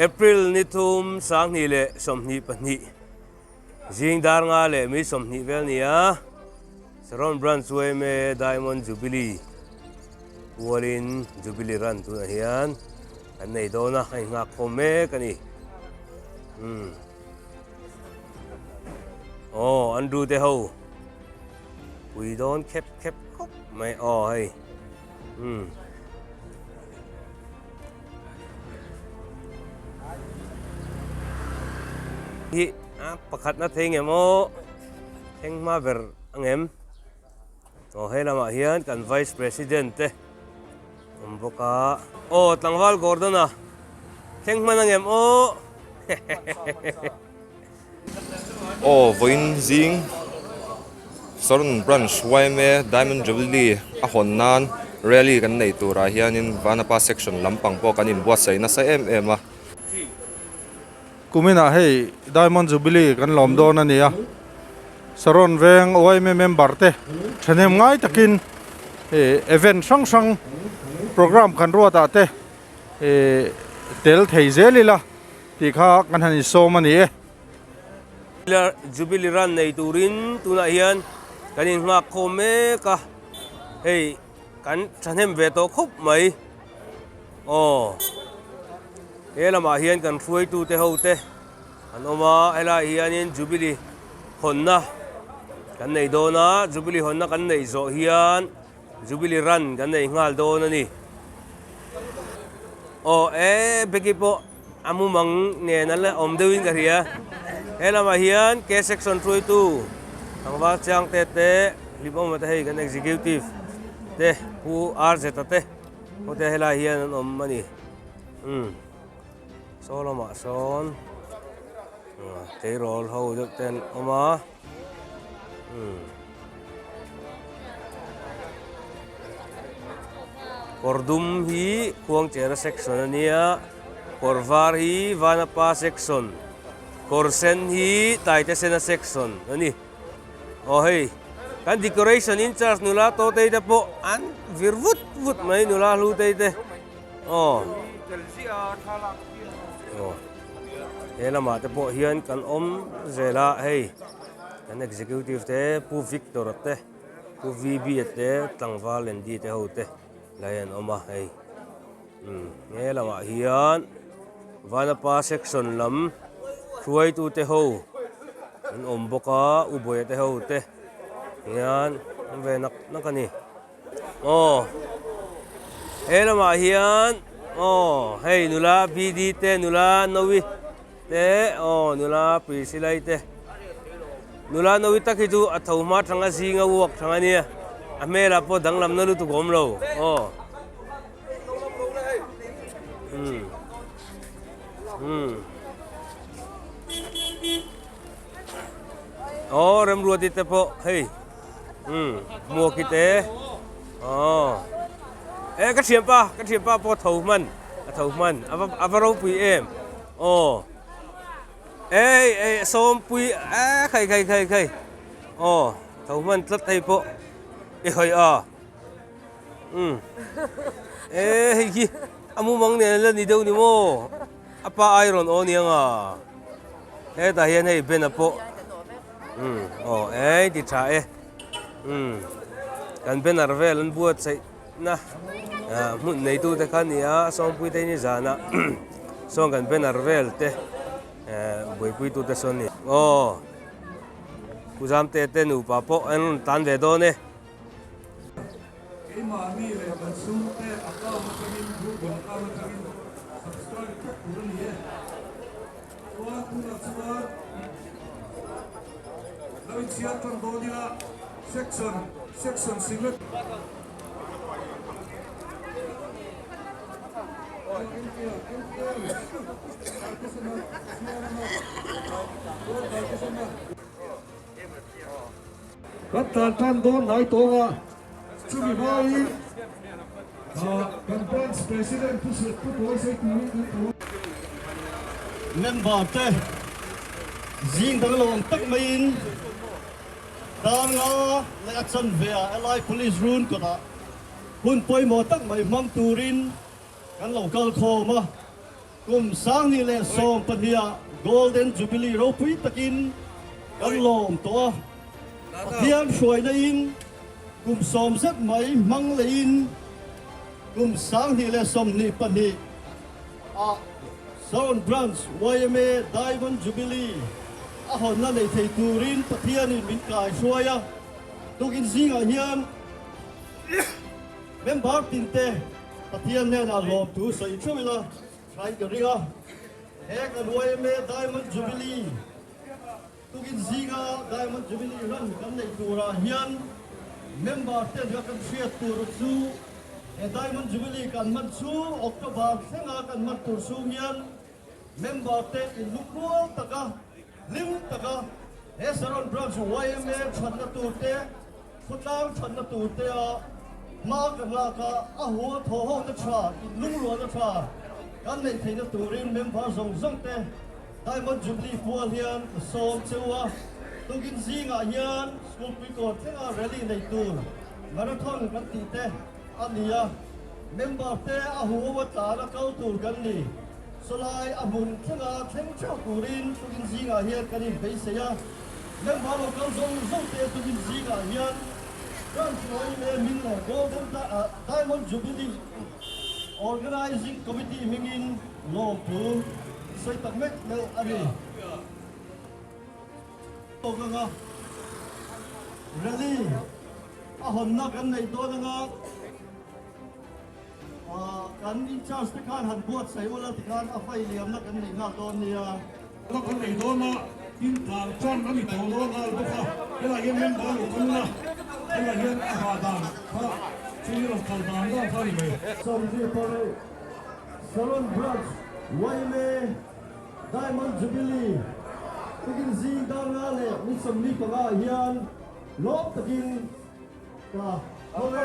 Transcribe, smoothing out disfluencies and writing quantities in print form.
April ni thum sang ni le som ni pani jing dar nga le mi som ni vel nia Saron branch we me Diamond Jubilee Walin Jubilee Run tu na hian kan nei do na ai nga khome kani Andrew te ho we don't khep khop mai hay hi pakhat na theng emo theng ma ber angem hela ma hian kan vice president te boka tlangwal gordona theng man angem voin zing Saron branch YMA Diamond Jubilee a honnan rally kan nei tura hianin Vanapa section lampang po kanin buat sai na sa a kumina hei Diamond Jubilee kan lom do na nia Saron veng YMA member te thanem ngai takin event sang program kan ruata te tel thei zelila ti kha kan hani so mani Jubilee Run nei turin tuna hian kanin nga khome ka hei kan thanem ve to khup mai hela ma hian kan fuai tu te ho te an oma hela hianin Jubilee honna kan nei do na Jubilee honna kan nei zo hian Jubilee Run kan nei ngal do na ni beki po amumang ne na la om dewin ka ria hela ma hian K section 32 ang wa chang te libom ma hei kan executive te pu RZ te hote hela hian an om mani solo ma son te roll ho ten oma Kordum hi kuang chera section ania Korvar hi Vanapa section Korsen hi taite sena section ani hei kan decoration in charge nula to te po an virvut mai nula lu te hela ma te po hian kan om zela hei kan executive te pu Victor te pu VB te tlangwal endi te ho te layan oma hei hela ma hian Vanapa section lam khuai tu te ho an om boka uboy te ho te hian ve nak kani hela ma hian hei nula BD te nula nowi te nula pisilai te nula nowi takitu athauma thanga zinga wok thanga nia amela po danglam nalu tu gomlo rem ruột te po hei mua kite cái thiệp pa po thầu man avaro pui em som pui khai thầu man tlat thei po hoi hei amu mang ne la ni deu ni mo apa iron onianga ta hian hei ben po đi trả kan ben arvel an buat sai na mun nei tu te khan nia song pui te ni zana song kan ben arvel te boi pui tu te son ni kuzam te nu pa po an tan ve do ne section singlet các tan đón nói to chú bị mai campaign president tu tôi sẽ member te riêng bằng lòng tắc main đang ngó lại action về allied police rule của ta hun poi mo tắc mày mang turin kan local kho mà กลุ่มสร้างนี่เลยส่งปนิยา Golden Jubilee เราพุยตะกินกันลมตัวเทียนช่วยในอินกลุ่มสมเสร็จไหมมังเลยอินกลุ่มสร้างนี่เลยส่งนี่ปนิSound Branch YMA Diamond Jubilee อาหอนนั่นเลยเทตูรินปะเทียนนี่มินกายช่วยตุกินซิงอาเฮียนเมมบาร์ตินเตปะเทียนเนี่ยน่าลมตูใส่ช่วยละใช้กันเรียเฮกัน YMA Diamond Jubilee ตุกินซิงา Diamond Jubilee รันกันในตัวราเฮียนเมมบาร์เตนกันเชียตัวรสูDiamond Jubilee กันมันสู้ออกกบาเสงากันมันตัวสู้เฮียนเมมเบอร์เตอินลุกนัวตะกะลิมตะกะสรอนบรันช์ YMA ชันนตูเตฟุตลามชันนตูเตมากันลากะอาหัวทอหนัชชาอินลุงลัวนัชชากันในเทนตูรินเมมเบอร์ส่งส่งเต Diamond Jubilee ฟัวเฮียนสมเซวะตุกินซีงาเฮียนสกุลปีกอดเสงาเรลี่ในตูมาราธอนกันตีเตอันนี้เมมเบอร์เตอาหัววัตาละเก้าตูกันนี่สลายอาบุญเท่าเท่งเจ้าตูรินตุกินซีกาเฮียกันนี่ไปเสียเมมเบอร์เราเก้าทรงทรงเตตุกินซีกาเฮียร่างช่วยเมมินเลยโกลเด้นDiamond Jubilee Organizing Committee มิงินโลปูใส่ตักเม็ดเมลอันนี้โตกันอ่ะเรลี่อาหอนนักกันในตัวนึงอ่ะกันอินชาร์สติการหันบวชใส่วลาติการอภัยเลี้ยมนักกันในงานตอนนี้ก็คนไหนโดนมากินทางช่องนั้นมีตัวโดนอะไรบ้างเวลาเย็นเล่นบอลอยู่คนละเวลาเย็นอาหารต่างเพราะที่เราทำตามต้องทำไปส่งที่ไปสโลนบรัชYMA Diamond Jubilee ตะกินซีดาวนาเล่มิสมีปะกาเฮียนลบตะกินก็โอเค